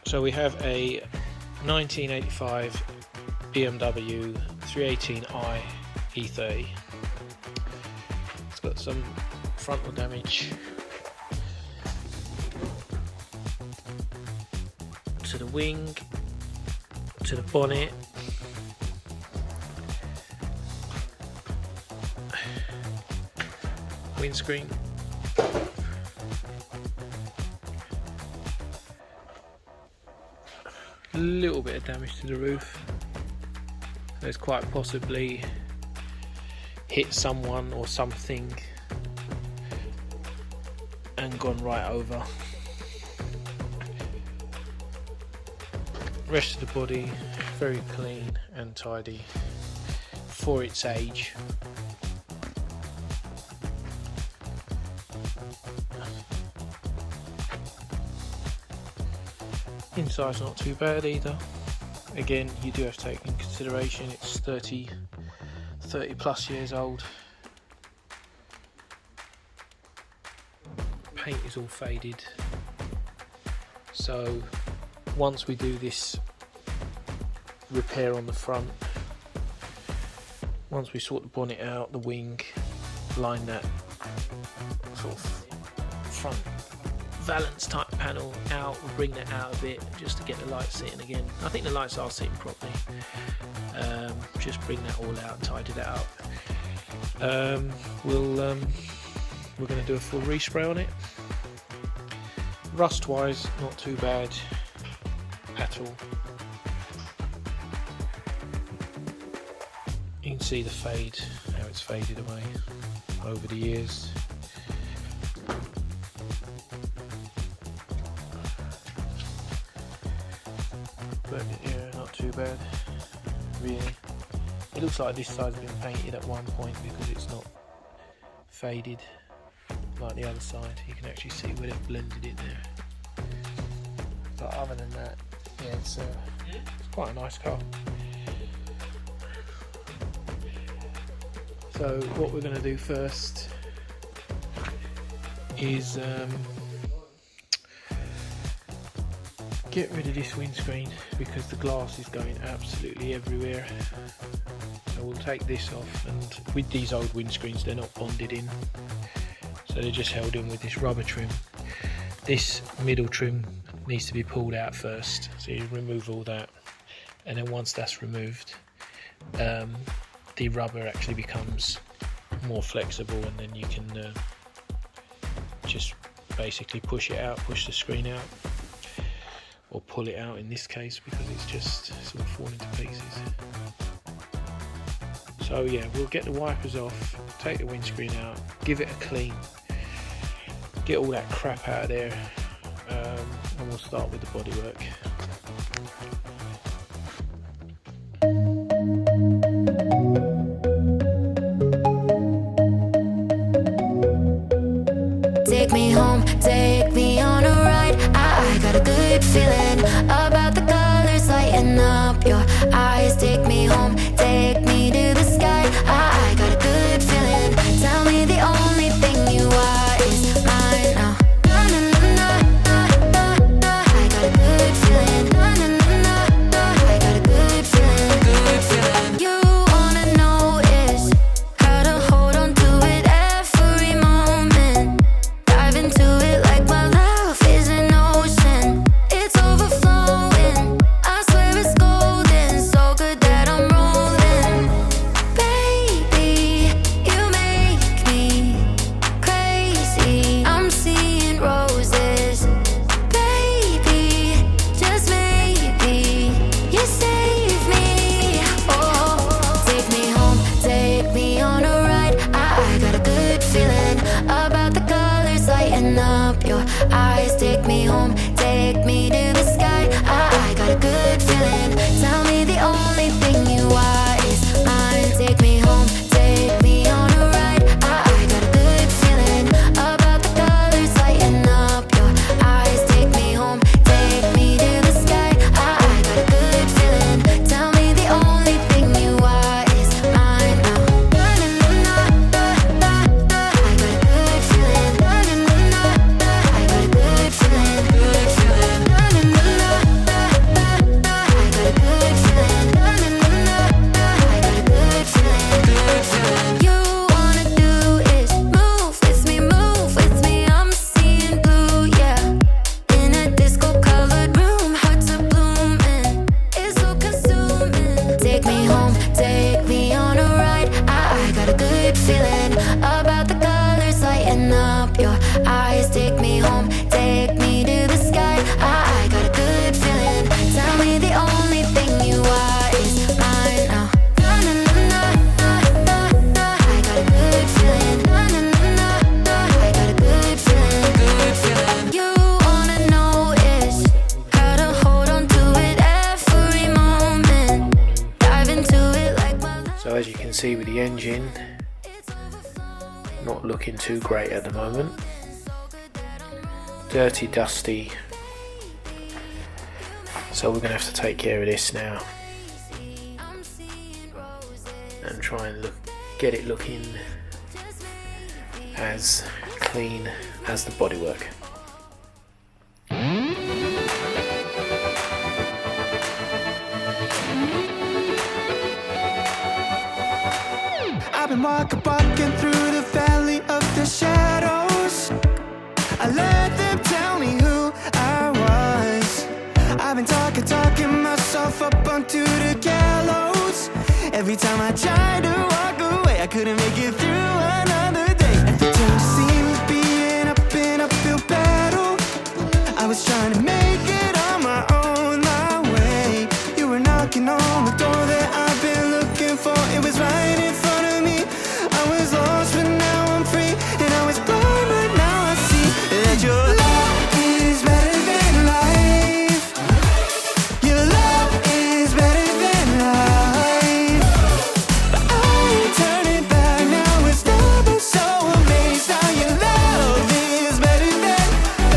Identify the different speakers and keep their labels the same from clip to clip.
Speaker 1: So we have a 1985 BMW 318i E30. It's got some frontal damage to the wing, to the bonnet, windscreen, a little bit of damage to the roof. There's quite possibly hit someone or something and gone right over. Rest of the body very clean and tidy for its age. Inside's not too bad either. Again, you do have to take in consideration it's 30 plus years old. Paint is all faded, so once we do this repair on the front, once we sort the bonnet out, the wing, line that sort of front valance type panel out, we'll bring that out a bit just to get the lights sitting again. I think the lights are sitting properly. Just bring that all out, tidy that up. We're going to do a full respray on it. Rust wise, not too bad at all. You can see the fade, how it's faded away over the years. But yeah, not too bad, really. It looks like this side's been painted at one point because it's not faded like the other side. You can actually see where they've blended it there. But other than that, yeah, it's quite a nice car. So what we're going to do first is get rid of this windscreen because the glass is going absolutely everywhere. So we'll take this off, and with these old windscreens they're not bonded in, so they're just held in with this rubber trim. This middle trim needs to be pulled out first, so you remove all that, and then once that's removed, the rubber actually becomes more flexible, and then you can just basically push it out, push the screen out, or pull it out in this case because it's just sort of falling to pieces. So yeah, we'll get the wipers off, take the windscreen out, give it a clean, get all that crap out of there, and we'll start with the bodywork.
Speaker 2: Take me home, take me on a ride. I got a good feeling about the colors lighting up your eyes. Take me home, take me to the sky. I got a good feeling. Tell me the only thing you are is mine now. Na, na, na, na, na, na. I got a good feeling. the only thing you are is mine now. Na na na na na na. I got a good feeling. Na na na na. I got a good feeling. Good feeling. You wanna know is how to hold on to it every moment. Dive into it like my life.
Speaker 1: So as you can see with the engine, not looking too great at the moment. Dirty, dusty. So we're going to have to take care of this now and try and get it looking as clean as the bodywork.
Speaker 3: I've been walking through the valley of the shadows. I let them tell me who I was. I've been talking myself up onto the gallows. Every time I tried to walk away, I couldn't make it through another day. Everything seems being up in an uphill battle. I was trying to make it on my own, my way. You were knocking on the door that I've been looking for. It was right in front of me. I was lost, but now I'm free. And I was blind, but now I see that your love is better than life. Your love is better than life. But I ain't turning back now. It's never so amazed how your love is better than life.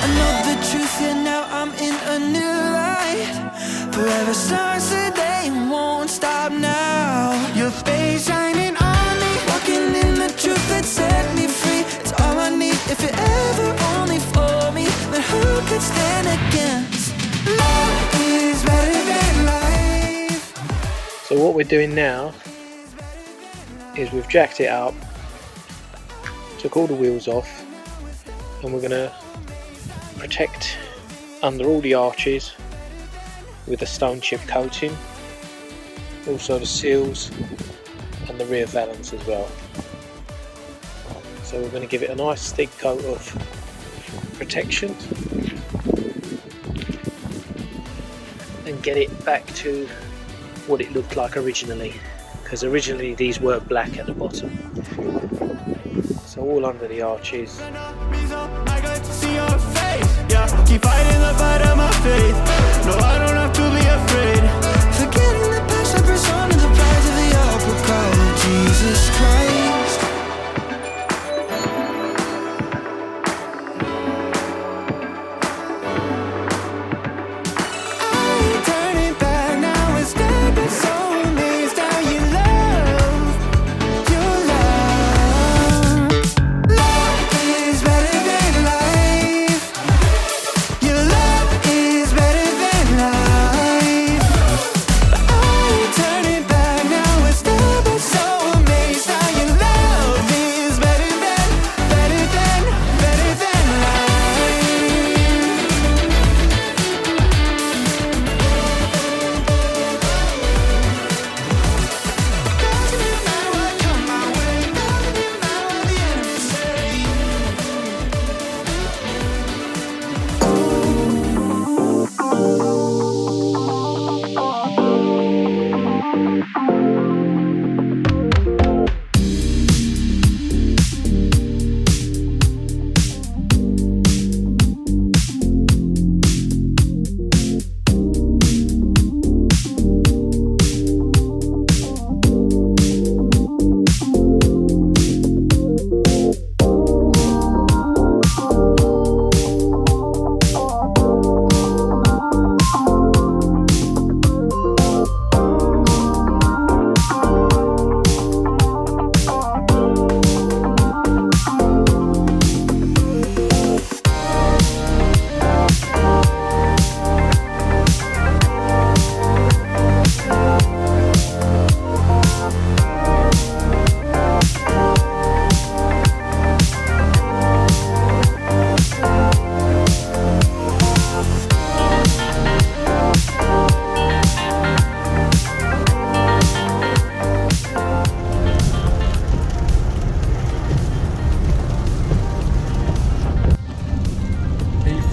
Speaker 3: I know the truth and now I'm in a new light. Forever starts today and won't stop now. Your face shining on me, walking in the truth that set me free. It's all I need. If it ever only for me, then who could stand against? Love is better than life.
Speaker 1: So what we're doing now is we've jacked it up, took all the wheels off, and we're going to protect under all the arches with a stone chip coating, also the seals and the rear valance as well. So we're going to give it a nice thick coat of protection and get it back to what it looked like originally, because originally these were black at the bottom. So all under the arches.
Speaker 3: I got to see your face. Yeah, keep fighting the fight of my faith. No, I don't have to be afraid. Forgetting the past, I press on to the prize of the upward call of Jesus Christ. I ain't turning back now. It's never so amazed how you love. Your love. Love is better than life. Your love is better than life. But I ain't turning back now. It's never so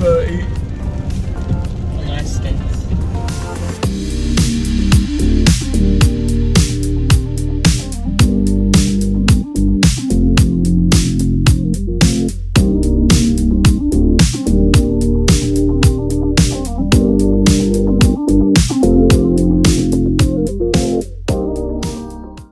Speaker 1: E30.